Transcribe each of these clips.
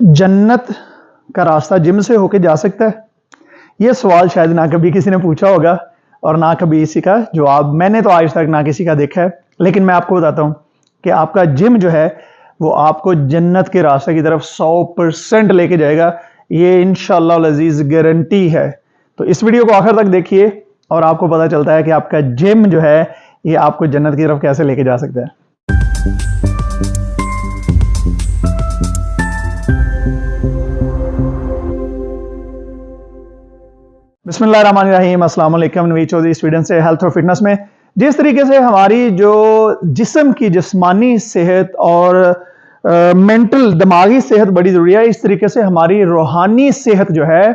जन्नत का रास्ता जिम से होके जा सकता है? ये सवाल शायद ना कभी किसी ने पूछा होगा और ना कभी इसी का जवाब मैंने तो आज तक ना किसी का देखा है। लेकिन मैं आपको बताता हूं कि आपका जिम जो है वो आपको जन्नत के रास्ते की तरफ 100% लेके जाएगा। ये इंशाअल्लाह अज़ीज़ गारंटी है। तो इस वीडियो को आखिर तक देखिए और आपको पता चलता है कि आपका जिम जो है ये आपको जन्नत की तरफ कैसे लेके जा सकता है। बिस्मिल्लाहिर्रहमानिर्रहीम, अस्सलाम वालेकुम। नवीद चौधरी, स्वीडन से हेल्थ और फिटनेस में। जिस तरीके से हमारी जो जिस्म की जिस्मानी सेहत और मेंटल दिमागी सेहत बड़ी ज़रूरी है, इस तरीके से हमारी रूहानी सेहत जो है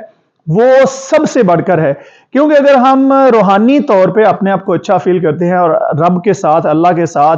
वो सबसे बढ़कर है। क्योंकि अगर हम रूहानी तौर पे अपने आप को अच्छा फील करते हैं और रब के साथ, अल्लाह के साथ,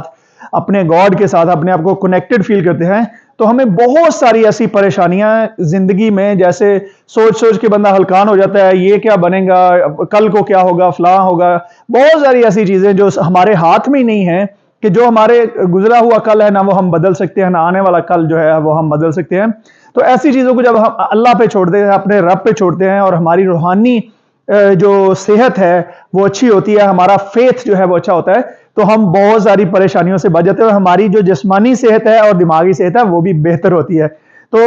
अपने गॉड के साथ अपने आप को कनेक्टेड फील करते हैं, तो हमें बहुत सारी ऐसी परेशानियां जिंदगी में, जैसे सोच सोच के बंदा हलकान हो जाता है, ये क्या बनेगा, कल को क्या होगा, फलां होगा। बहुत सारी ऐसी चीजें जो हमारे हाथ में ही नहीं है कि जो हमारे गुजरा हुआ कल है ना वो हम बदल सकते हैं, ना आने वाला कल जो है वो हम बदल सकते हैं। तो ऐसी चीजों को जब हम अल्लाह पे छोड़ते हैं, अपने रब पे छोड़ते हैं और हमारी रूहानी जो सेहत है वो अच्छी होती है, हमारा फेथ जो है वो अच्छा होता है, तो हम बहुत सारी परेशानियों से बच जाते हैं और हमारी जो जिस्मानी सेहत है और दिमागी सेहत है वो भी बेहतर होती है। तो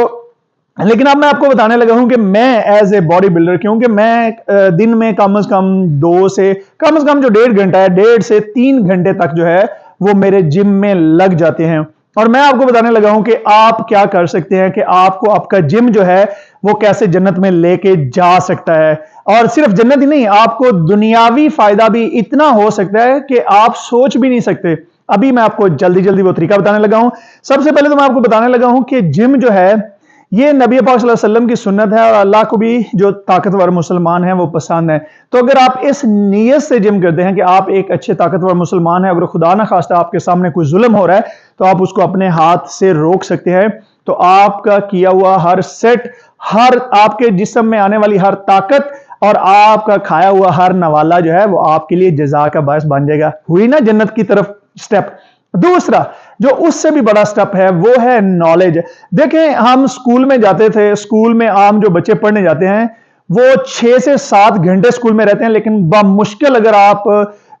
लेकिन अब मैं आपको बताने लगा हूं कि मैं एज ए बॉडी बिल्डर, क्योंकि मैं दिन में कम से कम 2 से कम जो 1.5 घंटा है, 1.5 से 3 घंटे तक जो है वो मेरे जिम में लग जाते हैं। और मैं आपको बताने लगा हूं कि आप क्या कर सकते हैं कि आपको आपका जिम जो है वो कैसे जन्नत में लेके जा सकता है। और सिर्फ जन्नत ही नहीं, आपको दुनियावी फायदा भी इतना हो सकता है कि आप सोच भी नहीं सकते। अभी मैं आपको जल्दी जल्दी वो तरीका बताने लगा हूं। सबसे पहले तो मैं आपको बताने लगा हूं कि जिम जो है ये नबी पाक सल्लल्लाहु अलैहि वसल्लम की सुन्नत है और अल्लाह को भी जो ताकतवर मुसलमान हैं वो पसंद है। तो अगर आप इस नीयत से जिम करते हैं कि आप एक अच्छे ताकतवर मुसलमान हैं, अगर खुदा ना खास्ता आपके सामने कोई जुल्म हो रहा है तो आप उसको अपने हाथ से रोक सकते हैं, तो आपका किया हुआ हर सेट, हर आपके जिस्म में आने वाली हर ताकत और आपका खाया हुआ हर नवाला जो है वो आपके लिए जज़ा का बायस बन जाएगा। हुई ना जन्नत की तरफ स्टेप। दूसरा जो उससे भी बड़ा स्टेप है वो है नॉलेज। देखें, हम स्कूल में जाते थे, स्कूल में आम जो बच्चे पढ़ने जाते हैं वो 6 से 7 घंटे स्कूल में रहते हैं, लेकिन बामुश्किल अगर आप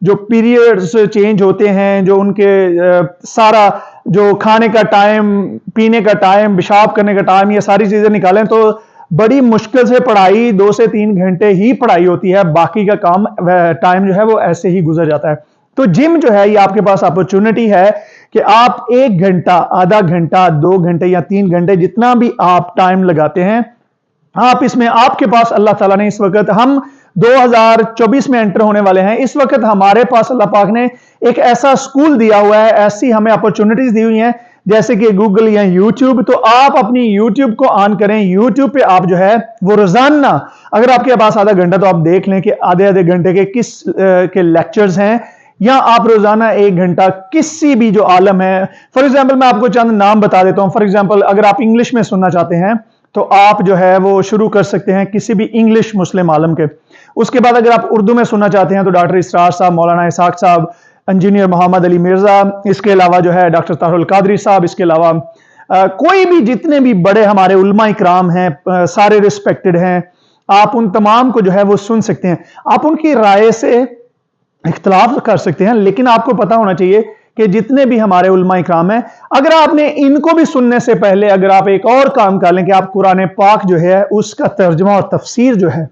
जो पीरियड्स चेंज होते हैं, जो उनके सारा जो खाने का टाइम, पीने का टाइम, पेशाब करने का टाइम, ये सारी चीजें निकालें तो बड़ी मुश्किल से पढ़ाई 2 से 3 घंटे ही पढ़ाई होती है, बाकी का काम टाइम जो है वो ऐसे ही गुजर जाता है। तो जिम जो है ये आपके पास अपॉर्चुनिटी है कि आप 1 घंटा, आधा घंटा, 2 घंटे या 3 घंटे, जितना भी आप टाइम लगाते हैं, आप इसमें, आपके पास अल्लाह ताला ने इस वक्त, हम 2024 में एंटर होने वाले हैं, इस वक्त हमारे पास अल्लाह पाक ने एक ऐसा स्कूल दिया हुआ है, ऐसी हमें अपॉर्चुनिटीज दी हुई हैं जैसे कि गूगल या यूट्यूब। तो आप अपनी यूट्यूब को ऑन करें, यूट्यूब पे आप जो है वो रोजाना, अगर आपके पास आधा घंटा, तो आप देख लें कि आधे आधे घंटे के किस के लेक्चर्स हैं, या आप रोजाना 1 घंटा किसी भी जो आलम है, फॉर एग्जाम्पल मैं आपको चंद नाम बता देता हूं। फॉर एग्जाम्पल अगर आप इंग्लिश में सुनना चाहते हैं तो आप जो है वो शुरू कर सकते हैं किसी भी इंग्लिश मुस्लिम आलम के। उसके बाद अगर आप उर्दू में सुनना चाहते हैं तो डॉक्टर इसरार साहब, मौलाना इसाक साहब, इंजीनियर मोहम्मद अली मिर्जा, इसके अलावा जो है डॉक्टर तारुल कादरी साहब, इसके अलावा कोई भी, जितने भी बड़े हमारे उलमा इकराम हैं, सारे रिस्पेक्टेड हैं, आप उन तमाम को जो है वो सुन सकते हैं। आप उनकी राय से इख्तलाफ कर सकते हैं, लेकिन आपको पता होना चाहिए कि जितने भी हमारे उलमा इकराम हैं, अगर आपने इनको भी सुनने से पहले अगर आप एक और काम कर लें कि आप कुरान पाक जो है उसका तर्जुमा और तफसीर जो है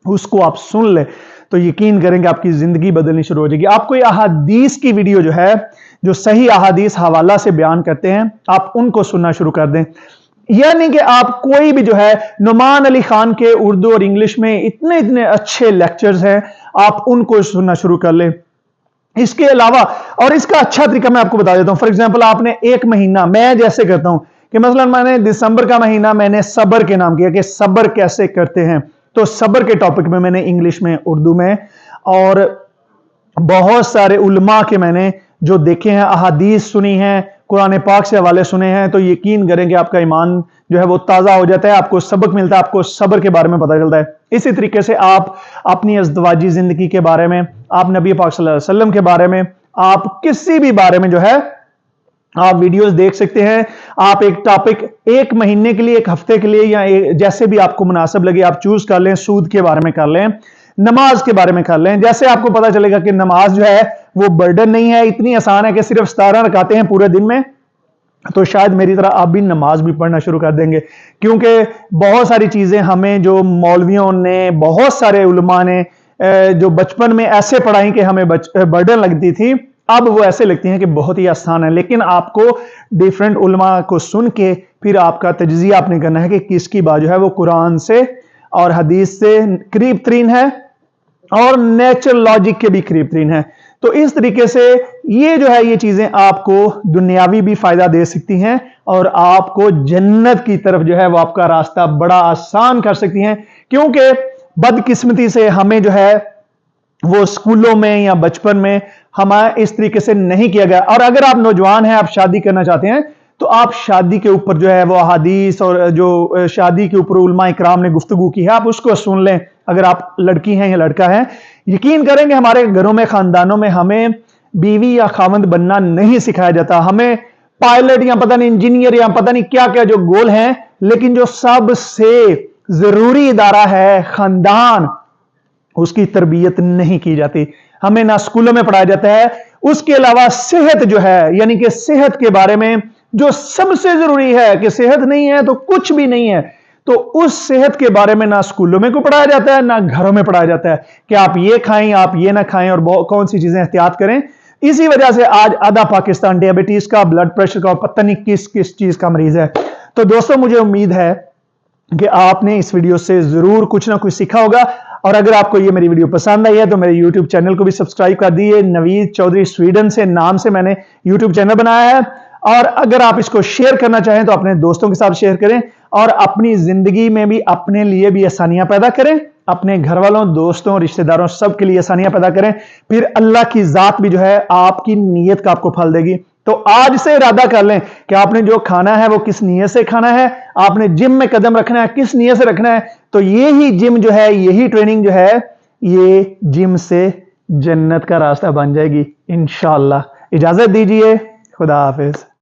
उसको आप सुन ले, तो यकीन करेंगे आपकी जिंदगी बदलनी शुरू हो जाएगी। आपको ये अहादीस की वीडियो जो है, जो सही अहादीस हवाला से बयान करते हैं, आप उनको सुनना शुरू कर दें। यानी कि आप कोई भी जो है, नुमान अली खान के उर्दू और इंग्लिश में इतने इतने अच्छे लेक्चर्स हैं, आप उनको सुनना शुरू कर लें। इसके अलावा, और इसका अच्छा तरीका मैं आपको बता देता हूं। फॉर एग्जांपल आपने 1 महीना, मैं जैसे करता हूं कि मसलन मैंने दिसंबर का महीना मैंने सब्र के नाम किया कि सब्र कैसे करते हैं, तो सब्र के टॉपिक में मैंने इंग्लिश में, उर्दू में और बहुत सारे उलमा के मैंने जो देखे हैं, अहादीस सुनी हैं, कुरान पाक से हवाले सुने हैं, तो यकीन करेंगे आपका ईमान जो है वो ताज़ा हो जाता है, आपको सबक मिलता है, आपको सब्र के बारे में पता चलता है। इसी तरीके से आप अपनी अज़दवाजी ज़िंदगी के बारे में, आप नबी पाक सल्लल्लाहु अलैहि वसल्लम के बारे में, आप किसी भी बारे में जो है आप वीडियोस देख सकते हैं। आप एक टॉपिक एक महीने के लिए, एक हफ्ते के लिए, या जैसे भी आपको मुनासिब लगे आप चूज कर लें। सूद के बारे में कर लें, नमाज के बारे में कर लें। जैसे आपको पता चलेगा कि नमाज जो है वो बर्डन नहीं है, इतनी आसान है कि सिर्फ 17 रकातें हैं पूरे दिन में, तो शायद मेरी तरह आप भी नमाज भी पढ़ना शुरू कर देंगे। क्योंकि बहुत सारी चीजें हमें जो मौलवियों ने, बहुत सारे उलमा ने जो बचपन में ऐसे पढ़ाई कि हमें बर्डन लगती थी, अब वो ऐसे लगती हैं कि बहुत ही आसान है। लेकिन आपको डिफरेंट उलमा को सुन के फिर आपका तज्जिया आपने करना है कि किसकी बात जो है वो कुरान से और हदीस से करीब तरीन है और नेचुरल लॉजिक के भी करीब तरीन है। तो इस तरीके से ये जो है ये चीजें आपको दुनियावी भी फायदा दे सकती हैं और आपको जन्नत की तरफ जो है वो आपका रास्ता बड़ा आसान कर सकती हैं। क्योंकि बदकिस्मती से हमें जो है वो स्कूलों में या बचपन में हमारे इस तरीके से नहीं किया गया। और अगर आप नौजवान हैं, आप शादी करना चाहते हैं, तो आप शादी के ऊपर जो है वो हदीस और जो शादी के ऊपर उलमा इकराम ने गुफ्तगू की है, आप उसको सुन लें। अगर आप लड़की हैं या लड़का है, यकीन करेंगे हमारे घरों में, खानदानों में हमें बीवी या खावंद बनना नहीं सिखाया जाता। हमें पायलट या पता नहीं इंजीनियर या पता नहीं क्या क्या जो गोल हैं, लेकिन जो सबसे जरूरी इदारा है खानदान, उसकी तरबियत नहीं की जाती। हमें ना स्कूलों में पढ़ाया जाता है। उसके अलावा सेहत जो है, यानी कि सेहत के बारे में जो सबसे जरूरी है कि सेहत नहीं है तो कुछ भी नहीं है, तो उस सेहत के बारे में ना स्कूलों में को पढ़ाया जाता है ना घरों में पढ़ाया जाता है कि आप ये खाएं, आप ये ना खाएं और कौन सी चीजें एहतियात करें। इसी वजह से आज आधा पाकिस्तान डायबिटीज का, ब्लड प्रेशर का और पता नहीं किस किस चीज का मरीज है। तो दोस्तों, मुझे उम्मीद है कि आपने इस वीडियो से जरूर कुछ ना कुछ सीखा होगा। और अगर आपको ये मेरी वीडियो पसंद आई है तो मेरे YouTube चैनल को भी सब्सक्राइब कर दिए। नवीद चौधरी स्वीडन से नाम से मैंने YouTube चैनल बनाया है। और अगर आप इसको शेयर करना चाहें तो अपने दोस्तों के साथ शेयर करें और अपनी जिंदगी में भी अपने लिए भी आसानियां पैदा करें, अपने घर वालों, दोस्तों, रिश्तेदारों सबके लिए आसानियां पैदा करें। फिर अल्लाह की जात भी जो है आपकी नीयत का आपको फल देगी। तो आज से इरादा कर लें कि आपने जो खाना है वो किस नीयत से खाना है, आपने जिम में कदम रखना है किस नीयत से रखना है। तो ये ही जिम जो है, यही ट्रेनिंग जो है, ये जिम से जन्नत का रास्ता बन जाएगी इंशाअल्लाह। इजाजत दीजिए, खुदा हाफिज।